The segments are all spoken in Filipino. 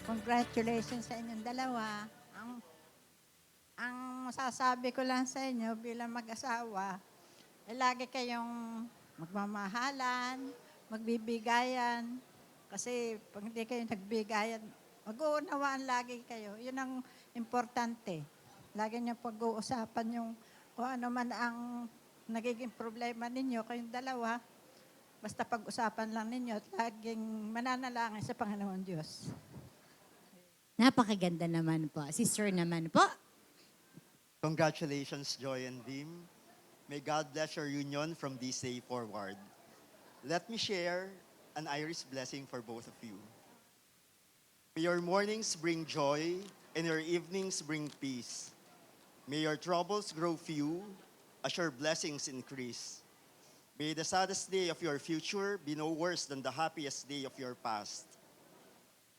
Congratulations sa inyong dalawa. Ang masasabi ko lang sa inyo bilang mag-asawa, lagi kayong magmamahalan, magbibigayan. Kasi pag hindi kayo nagbigayan, mag-uunawaan lagi kayo. Yun ang importante. Lagi niyo pag-uusapan yung kung ano man ang nagiging problema ninyo, kayong dalawa. Basta pag-usapan lang ninyo at laging mananalangin sa Panginoon Diyos. Napakaganda naman po. Si Sir naman po. Congratulations, Joy and Vim. May God bless your union from this day forward. Let me share an Irish blessing for both of you. May your mornings bring joy and your evenings bring peace. May your troubles grow few as your blessings increase. May the saddest day of your future be no worse than the happiest day of your past.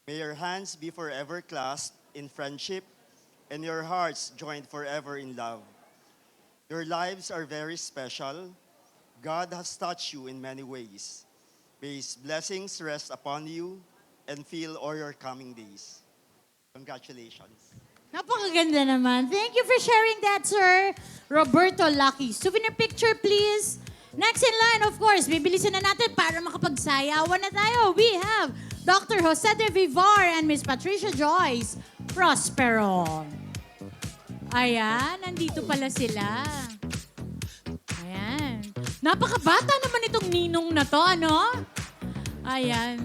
May your hands be forever clasped in friendship and your hearts joined forever in love. Your lives are very special. God has touched you in many ways. May His blessings rest upon you and fill all your coming days. Congratulations. Napakaganda naman. Thank you for sharing that, Sir Roberto Lucky. Souvenir picture, please. Next in line, of course, bibilisan na natin para makapagsayawan na tayo. We have Dr. Jose de Vivar and Miss Patricia Joyce Prospero. Ayan, nandito pala sila. Ayan. Napakabata naman itong ninong na to, ano? Ayan.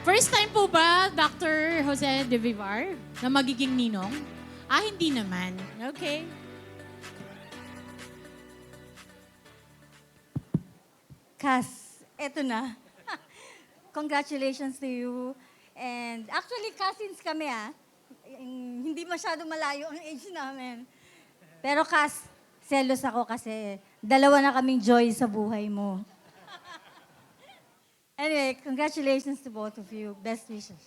First time po ba, Dr. Jose de Vivar, na magiging ninong? Hindi naman. Okay. Cass, eto na. Congratulations to you. And actually, cousins kami Hindi masyado malayo ang age namin. Pero Cass, selos ako kasi dalawa na kaming joy sa buhay mo. Anyway, congratulations to both of you. Best wishes.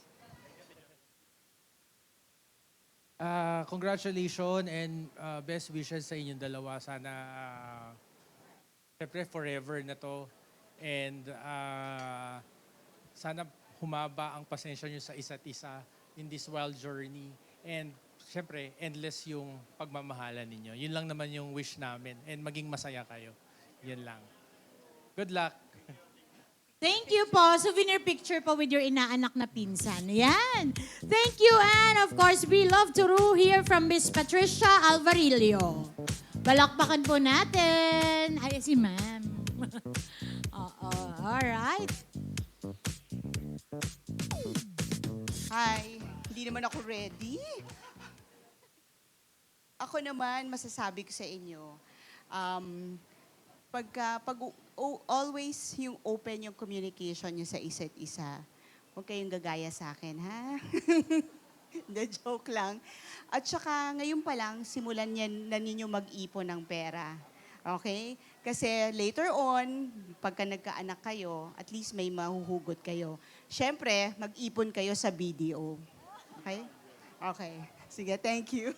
Congratulations and best wishes sa inyong dalawa. Sana, syempre, forever na to. And sana humaba ang pasensya nyo sa isa't isa in this wild journey. And syempre, endless yung pagmamahalan ninyo. Yun lang naman yung wish namin. And maging masaya kayo. Yun lang. Good luck. Thank you po. Souvenir picture po with your inaanak na pinsan. Yan. Thank you. And of course, we love to hear from Miss Patricia Alvarillo. Balakpakan po natin. Ay, si ma'am. Oo. Alright. Hi, hindi naman ako ready. Ako naman, masasabi ko sa inyo, always yung open yung communication nyo sa isa't isa. Huwag kayong gagaya sa akin, ha? The joke lang. At saka, ngayon pa lang, simulan yan na ninyo mag-ipon ng pera. Okay? Kasi later on, pagka nagkaanak kayo, at least may mahuhugot kayo. Siyempre, mag-ipon kayo sa BDO. Okay? Okay. Sige, thank you.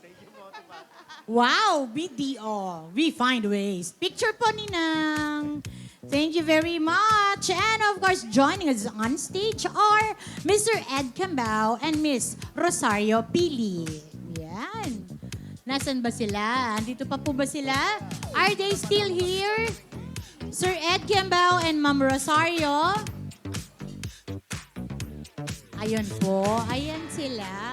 Wow, BDO. We find ways. Picture po ni Nang. Thank you very much. And of course, joining us on stage are Mr. Ed Cambao and Miss Rosario Pili. Yan. Nasaan ba sila? Andito pa po ba sila? Are they still here? Sir Ed Cambao and Ma'am Rosario? Ayun po. Ayan sila.